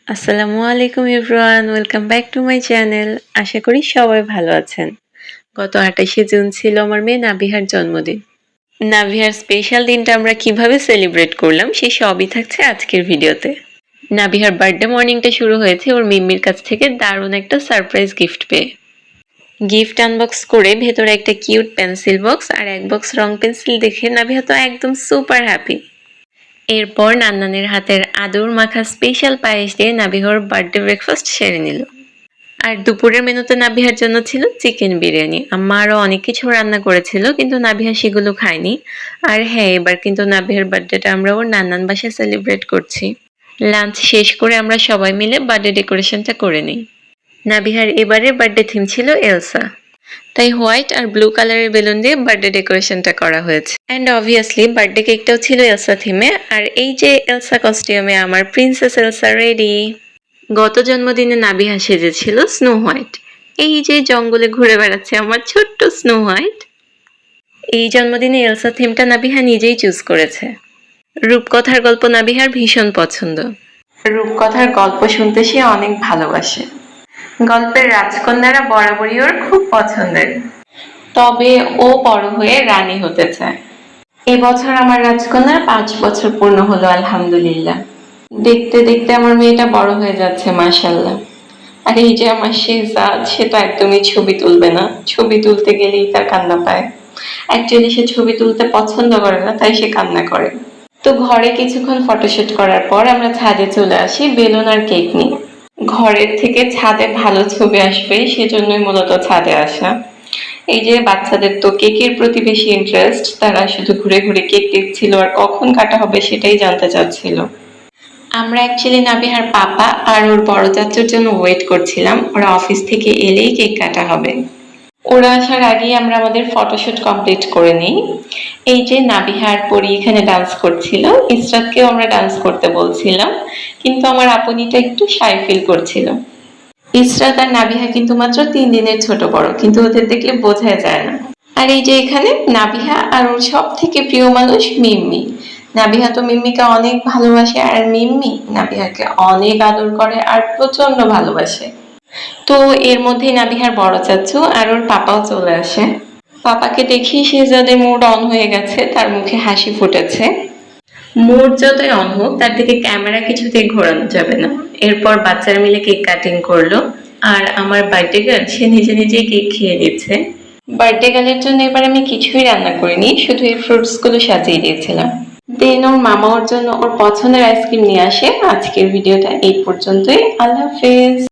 আসসালামু আলাইকুম everyone, welcome back to my channel. আশা করি সবাই ভালো আছেন। গত 28শে জুন ছিল আমার মেয়ে নাবিহার জন্মদিন। নাবিহার স্পেশাল দিনটা আমরা কিভাবে সেলিব্রেট করলাম সেই সবই থাকছে আজকের ভিডিওতে। নাবিহার বার্থডে মর্নিংটা শুরু হয়েছে ওর মিম্মির কাছ থেকে দারুণ একটা সারপ্রাইজ গিফট পেয়ে। গিফট আনবক্স করে ভেতরে একটা কিউট পেন্সিল বক্স আর এক বক্স রং পেন্সিল দেখে নাবিহা তো একদম সুপার হ্যাপি। এরপর নান্নানের হাতের আদর মাখা স্পেশাল পায়েস দিয়ে নাবিহার বার্থডে ব্রেকফাস্ট সেরে নিল। আর দুপুরের মেনুতে নাবিহার জন্য ছিল চিকেন বিরিয়ানি। আম্মা আরও অনেক কিছু রান্না করেছিল, কিন্তু নাবিহা সেগুলো খায়নি। আর হ্যাঁ, এবার কিন্তু নাবিহার বার্থডেটা আমরা ওর নান্নান বাসায় সেলিব্রেট করছি। লাঞ্চ শেষ করে আমরা সবাই মিলে বার্থডে ডেকোরেশনটা করে নিই। নাবিহার এবারের বার্থডে থিম ছিল এলসা, তাই হোয়াইট আর ব্লু কালারের বেলুন দিয়ে বার্থডে ডেকোরেশনটা করা হয়েছে। অ্যান্ড অবভিয়াসলি বার্থডে কেকটাও ছিল এলসা থিমে। আর এই যে এলসা কস্টিউমে আমার প্রিন্সেস এলসা রেডি। গত জন্মদিনে নাবিহা সেজেছিল স্নো হোয়াইট। এই যে জঙ্গলে ঘুরে বেড়াচ্ছে আমার ছোট্ট স্নো হোয়াইট। এই জন্মদিনে এলসা থিমটা নাবিহা নিজেই চুজ করেছে। রূপকথার গল্প নাবিহার ভীষণ পছন্দ। রূপকথার গল্প শুনতে সে অনেক ভালোবাসে। গল্পের রাজকন্যারা বরাবরই ওর খুব পছন্দের, তবে ও বড় হয়ে রানী হতে চায়। এবছর আমার রাজকন্যার 5 বছর পূর্ণ হলো, আলহামদুলিল্লাহ। দেখতে দেখতে আমার মেয়েটা বড় হয়ে যাচ্ছে, মাশাআল্লাহ। আর এই যে আমার শেহজাদ, সে তো একদমই ছবি তুলবে না। ছবি তুলতে গেলেই তার কান্না পায়। অ্যাকচুয়ালি সে ছবি তুলতে পছন্দ করে না, তাই সে কান্না করে। তো ঘরে কিছুক্ষণ ফটোশুট করার পর আমরা ছাদে চলে আসি বেলুন আর কেক নিয়ে। ঘরের থেকে ছাদে ভালো ছবি আসবে সেজন্যই মূলত ছাদে আসা। এই যে বাচ্চাদের তো কেকের প্রতি বেশি ইন্টারেস্ট, তারা শুধু ঘুরে ঘুরে কেক দেখছিল আর কখন কাটা হবে সেটাই জানতে চাচ্ছিল। আমরা অ্যাকচুয়ালি নাবিহার পাপা আর ওর বড় চাচুর জন্য ওয়েট করছিলাম, ওরা অফিস থেকে এলেই কেক কাটা হবে। ওরা আসার আগেই আমরা আমাদের ফটোশুট কমপ্লিট করে নিই। এই যে নাবিহার পরি এখানে ডান্স করছিল, ইসরাতকেও আমরা ডান্স করতে বলছিলাম, কিন্তু আমার আপনিটা একটু শাই ফিল করছিল। ইসরাত আর নাবিহা কিন্তু মাত্র 3 দিনের ছোট বড়, কিন্তু ওদের দেখলে বোঝা যায় না। আর এই যে এখানে নাবিহা আর ওর সব থেকে প্রিয় মানুষ মিম্মি। নাবিহা তো মিম্মিকে অনেক ভালোবাসে, আর মিম্মি নাবিহাকে অনেক আদর করে আর প্রচন্ড ভালোবাসে। তো এর মধ্যেই নাবিহার বড় চাচু আর ওর পাপাও চলে আসে। পাপাকে দেখি শেহজাদের মুড অন হয়ে গেছে, তার মুখে হাসি ফুটেছে। মুড যতই অন হোক, তার দিকে ক্যামেরা কিছুতেই ঘোরানো যাবে না। এরপর বাচ্চারা মিলে কেক কাটিং করলো, আর আমার বার্থডে গার্ল সে নিজে নিজেই কেক খেয়ে দিচ্ছে। বার্থডে গার্লের জন্য এবার আমি কিছুই রান্না করিনি, শুধু এই ফ্রুটস গুলো সাজিয়ে দিয়েছিলাম। দেন ওর মামা ওর জন্য ওর পছন্দের আইসক্রিম নিয়ে আসে। আজকের ভিডিওটা এই পর্যন্তই। আল্লাহ হাফেজ।